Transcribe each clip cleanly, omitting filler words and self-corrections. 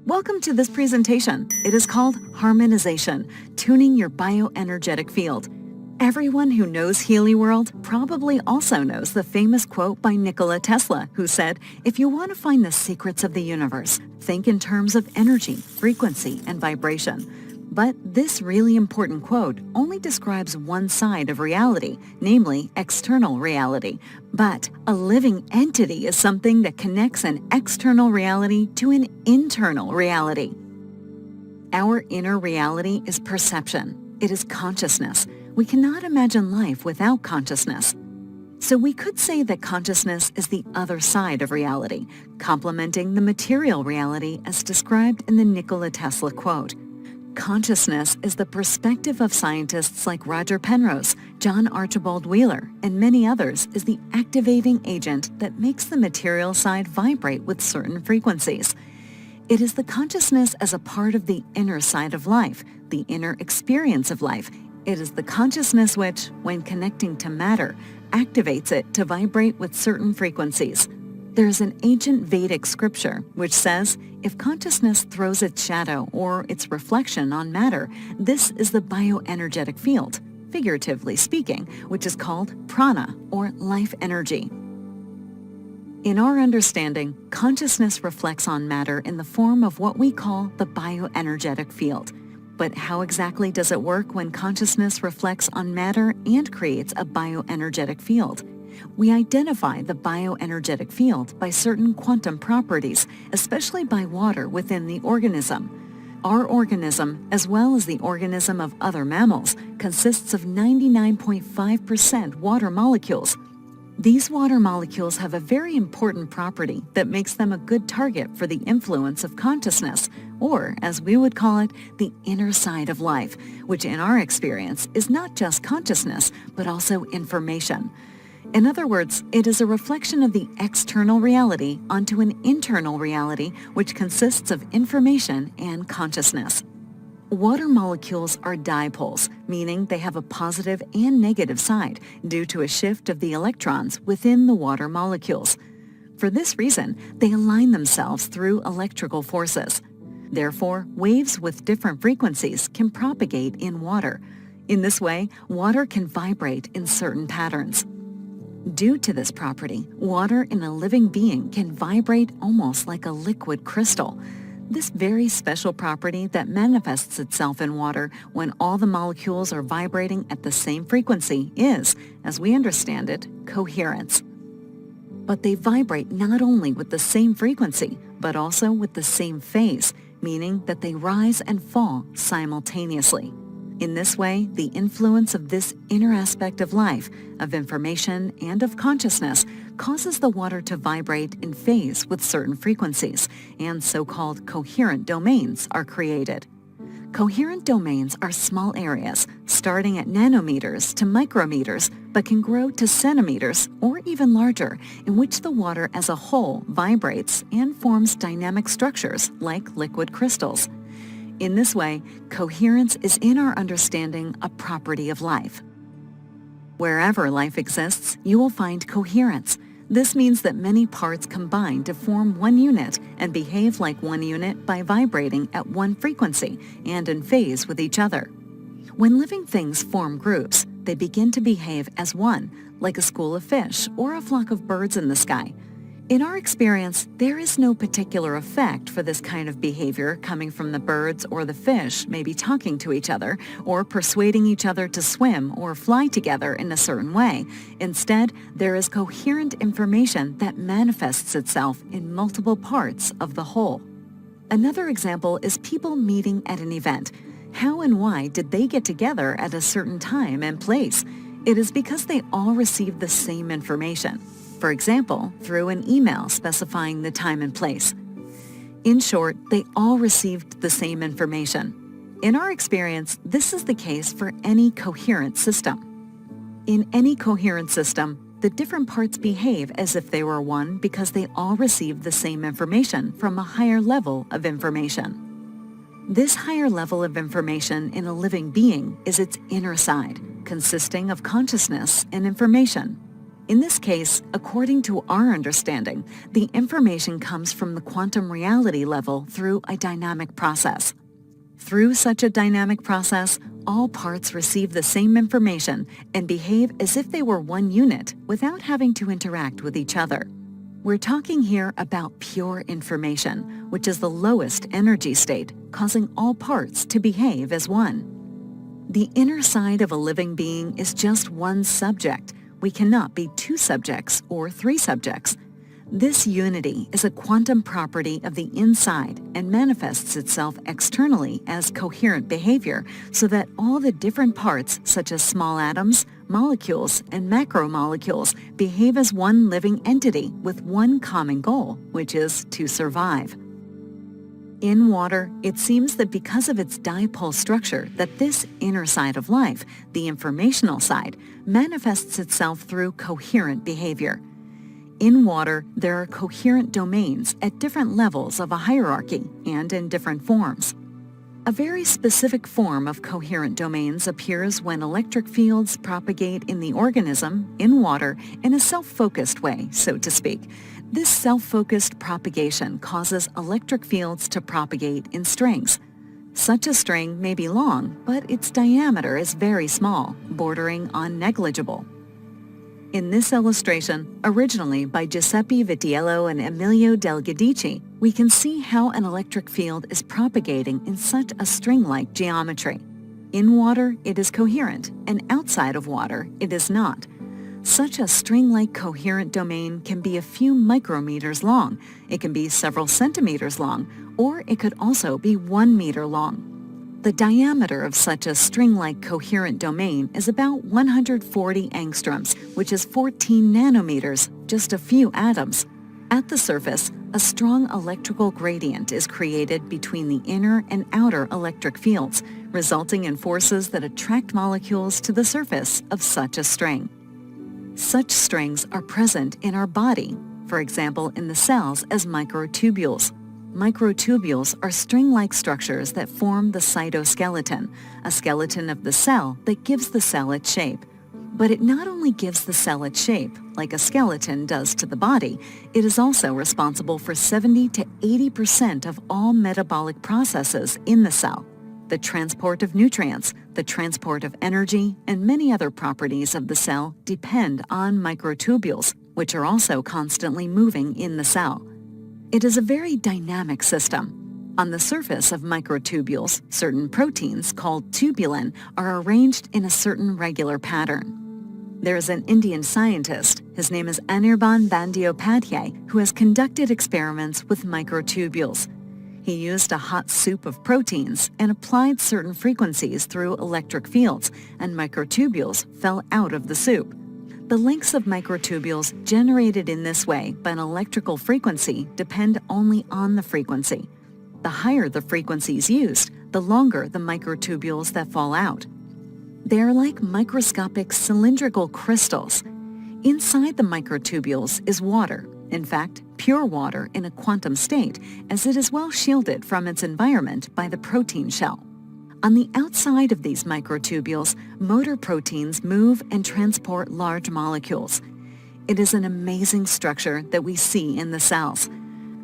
Welcome to this presentation. It is called Harmonization, Tuning Your Bioenergetic Field. Everyone who knows Healy World probably also knows the famous quote by Nikola Tesla, who said, "If you want to find the secrets of the universe, think in terms of energy, frequency, and vibration." But this really important quote only describes one side of reality, namely external reality. But a living entity is something that connects an external reality to an internal reality. Our inner reality is perception. It is consciousness. We cannot imagine life without consciousness. So we could say that consciousness is the other side of reality, complementing the material reality as described in the Nikola Tesla quote. Consciousness is the perspective of scientists like Roger Penrose, John Archibald Wheeler, and many others is the activating agent that makes the material side vibrate with certain frequencies. It is the consciousness as a part of the inner side of life, the inner experience of life. It is the consciousness which, when connecting to matter, activates it to vibrate with certain frequencies. There is an ancient Vedic scripture which says, if consciousness throws its shadow or its reflection on matter, this is the bioenergetic field, figuratively speaking, which is called prana, or life energy. In our understanding, consciousness reflects on matter in the form of what we call the bioenergetic field. But how exactly does it work when consciousness reflects on matter and creates a bioenergetic field? We identify the bioenergetic field by certain quantum properties, especially by water within the organism. Our organism, as well as the organism of other mammals, consists of 99.5% water molecules. These water molecules have a very important property that makes them a good target for the influence of consciousness, or, as we would call it, the inner side of life, which in our experience is not just consciousness, but also information. In other words, it is a reflection of the external reality onto an internal reality which consists of information and consciousness. Water molecules are dipoles, meaning they have a positive and negative side due to a shift of the electrons within the water molecules. For this reason, they align themselves through electrical forces. Therefore, waves with different frequencies can propagate in water. In this way, water can vibrate in certain patterns. Due to this property, water in a living being can vibrate almost like a liquid crystal. This very special property that manifests itself in water when all the molecules are vibrating at the same frequency is, as we understand it, coherence. But they vibrate not only with the same frequency, but also with the same phase, meaning that they rise and fall simultaneously. In this way, the influence of this inner aspect of life, of information, and of consciousness causes the water to vibrate in phase with certain frequencies, and so-called coherent domains are created. Coherent domains are small areas, starting at nanometers to micrometers, but can grow to centimeters or even larger, in which the water as a whole vibrates and forms dynamic structures like liquid crystals. In this way, coherence is in our understanding a property of life. Wherever life exists, you will find coherence. This means that many parts combine to form one unit and behave like one unit by vibrating at one frequency and in phase with each other. When living things form groups, they begin to behave as one, like a school of fish or a flock of birds in the sky. In our experience, there is no particular effect for this kind of behavior coming from the birds or the fish maybe talking to each other or persuading each other to swim or fly together in a certain way. Instead, there is coherent information that manifests itself in multiple parts of the whole. Another example is people meeting at an event. How and why did they get together at a certain time and place? It is because they all received the same information. For example, through an email specifying the time and place. In short, they all received the same information. In our experience, this is the case for any coherent system. In any coherent system, the different parts behave as if they were one because they all received the same information from a higher level of information. This higher level of information in a living being is its inner side, consisting of consciousness and information. In this case, according to our understanding, the information comes from the quantum reality level through a dynamic process. Through such a dynamic process, all parts receive the same information and behave as if they were one unit without having to interact with each other. We're talking here about pure information, which is the lowest energy state, causing all parts to behave as one. The inner side of a living being is just one subject. We cannot be two subjects or three subjects. This unity is a quantum property of the inside and manifests itself externally as coherent behavior so that all the different parts, such as small atoms, molecules, and macromolecules, behave as one living entity with one common goal, which is to survive. In water, it seems that because of its dipole structure, that this inner side of life, the informational side, manifests itself through coherent behavior. In water, there are coherent domains at different levels of a hierarchy and in different forms. A very specific form of coherent domains appears when electric fields propagate in the organism, in water, in a self-focused way, so to speak. This self-focused propagation causes electric fields to propagate in strings. Such a string may be long, but its diameter is very small, bordering on negligible. In this illustration, originally by Giuseppe Vitiello and Emilio del Giudice, we can see how an electric field is propagating in such a string-like geometry. In water, it is coherent, and outside of water, it is not. Such a string-like coherent domain can be a few micrometers long, it can be several centimeters long, or it could also be 1 meter long. The diameter of such a string-like coherent domain is about 140 angstroms, which is 14 nanometers, just a few atoms. At the surface, a strong electrical gradient is created between the inner and outer electric fields, resulting in forces that attract molecules to the surface of such a string. Such strings are present in our body, for example in the cells as microtubules. Microtubules are string-like structures that form the cytoskeleton, a skeleton of the cell that gives the cell its shape. But it not only gives the cell its shape, like a skeleton does to the body, it is also responsible for 70 to 80% of all metabolic processes in the cell. The transport of nutrients, the transport of energy, and many other properties of the cell depend on microtubules, which are also constantly moving in the cell. It is a very dynamic system. On the surface of microtubules, certain proteins called tubulin are arranged in a certain regular pattern. There is an Indian scientist, his name is Anirban Bandyopadhyay, who has conducted experiments with microtubules. He used a hot soup of proteins and applied certain frequencies through electric fields, and microtubules fell out of the soup. The lengths of microtubules generated in this way by an electrical frequency depend only on the frequency. The higher the frequencies used, the longer the microtubules that fall out. They are like microscopic cylindrical crystals. Inside the microtubules is water, in fact, pure water in a quantum state, as it is well shielded from its environment by the protein shell. On the outside of these microtubules, motor proteins move and transport large molecules. It is an amazing structure that we see in the cells.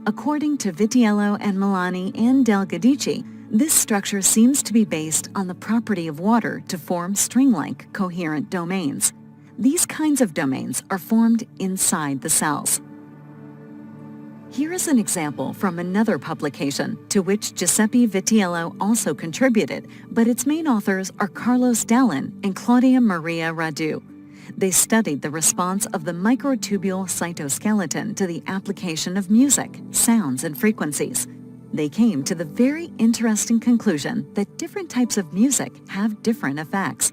According to Vitiello and Milani and Del Giudice, this structure seems to be based on the property of water to form string-like coherent domains. These kinds of domains are formed inside the cells. Here is an example from another publication to which Giuseppe Vitiello also contributed, but its main authors are Carlos Dallin and Claudia Maria Radu. They studied the response of the microtubule cytoskeleton to the application of music, sounds, and frequencies. They came to the very interesting conclusion that different types of music have different effects.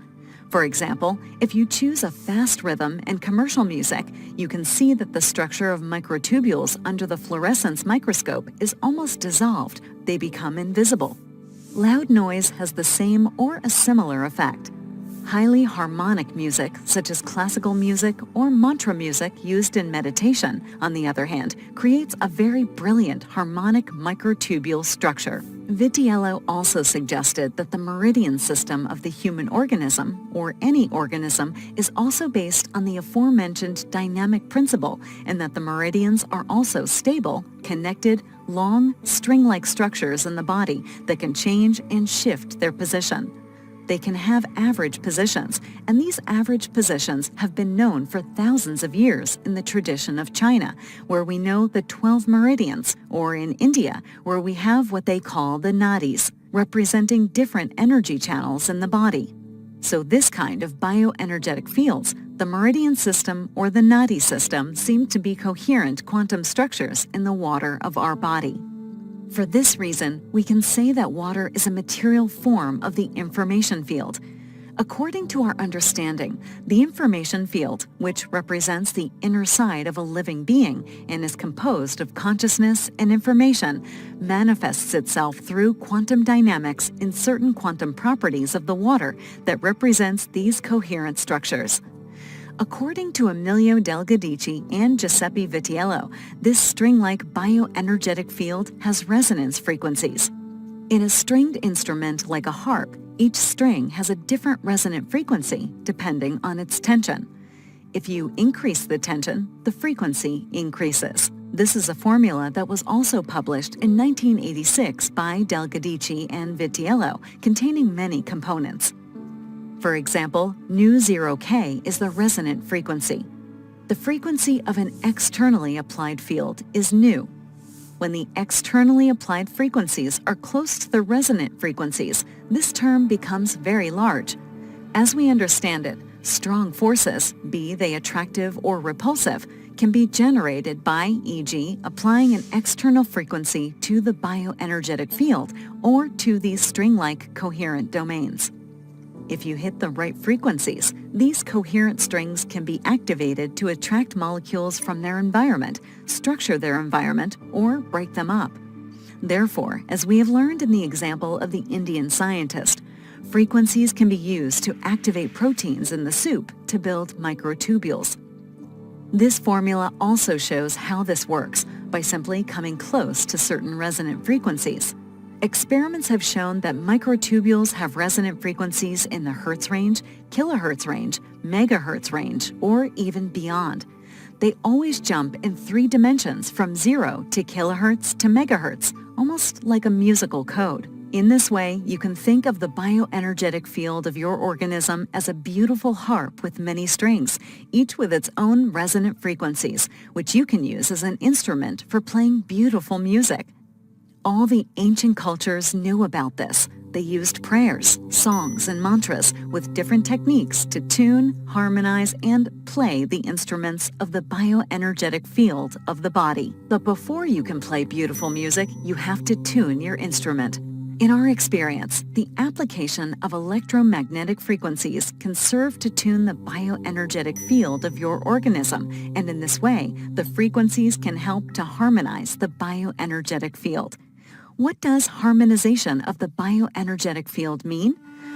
For example, if you choose a fast rhythm and commercial music, you can see that the structure of microtubules under the fluorescence microscope is almost dissolved. They become invisible. Loud noise has the same or a similar effect. Highly harmonic music, such as classical music or mantra music used in meditation, on the other hand, creates a very brilliant harmonic microtubule structure. Vitiello also suggested that the meridian system of the human organism, or any organism, is also based on the aforementioned dynamic principle, and that the meridians are also stable, connected, long, string-like structures in the body that can change and shift their position. They can have average positions, and these average positions have been known for thousands of years in the tradition of China, where we know the 12 meridians, or in India, where we have what they call the nadis, representing different energy channels in the body. So this kind of bioenergetic fields, the meridian system or the nadi system, seem to be coherent quantum structures in the water of our body. For this reason, we can say that water is a material form of the information field. According to our understanding, the information field, which represents the inner side of a living being and is composed of consciousness and information, manifests itself through quantum dynamics in certain quantum properties of the water that represents these coherent structures. According to Emilio Del Giudice and Giuseppe Vitiello, this string-like bioenergetic field has resonance frequencies. In a stringed instrument like a harp, each string has a different resonant frequency depending on its tension. If you increase the tension, the frequency increases. This is a formula that was also published in 1986 by Del Giudice and Vitiello, containing many components. For example, nu0K is the resonant frequency. The frequency of an externally applied field is nu. When the externally applied frequencies are close to the resonant frequencies, this term becomes very large. As we understand it, strong forces, be they attractive or repulsive, can be generated by, e.g., applying an external frequency to the bioenergetic field or to these string-like coherent domains. If you hit the right frequencies, these coherent strings can be activated to attract molecules from their environment, structure their environment, or break them up. Therefore, as we have learned in the example of the Indian scientist, frequencies can be used to activate proteins in the soup to build microtubules. This formula also shows how this works by simply coming close to certain resonant frequencies. Experiments have shown that microtubules have resonant frequencies in the hertz range, kilohertz range, megahertz range, or even beyond. They always jump in 3 dimensions from 0 to kilohertz to megahertz, almost like a musical code. In this way, you can think of the bioenergetic field of your organism as a beautiful harp with many strings, each with its own resonant frequencies, which you can use as an instrument for playing beautiful music. All the ancient cultures knew about this. They used prayers, songs, and mantras with different techniques to tune, harmonize, and play the instruments of the bioenergetic field of the body. But before you can play beautiful music, you have to tune your instrument. In our experience, the application of electromagnetic frequencies can serve to tune the bioenergetic field of your organism, and in this way, the frequencies can help to harmonize the bioenergetic field. What does harmonization of the bioenergetic field mean?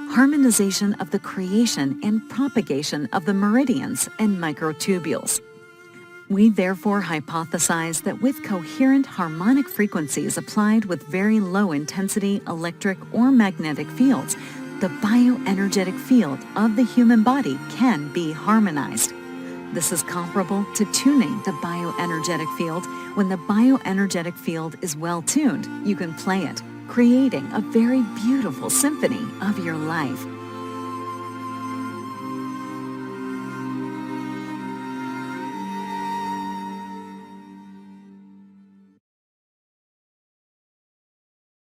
Harmonization of the creation and propagation of the meridians and microtubules. We therefore hypothesize that with coherent harmonic frequencies applied with very low intensity electric or magnetic fields, the bioenergetic field of the human body can be harmonized. This is comparable to tuning the bioenergetic field. When the bioenergetic field is well tuned, you can play it, creating a very beautiful symphony of your life.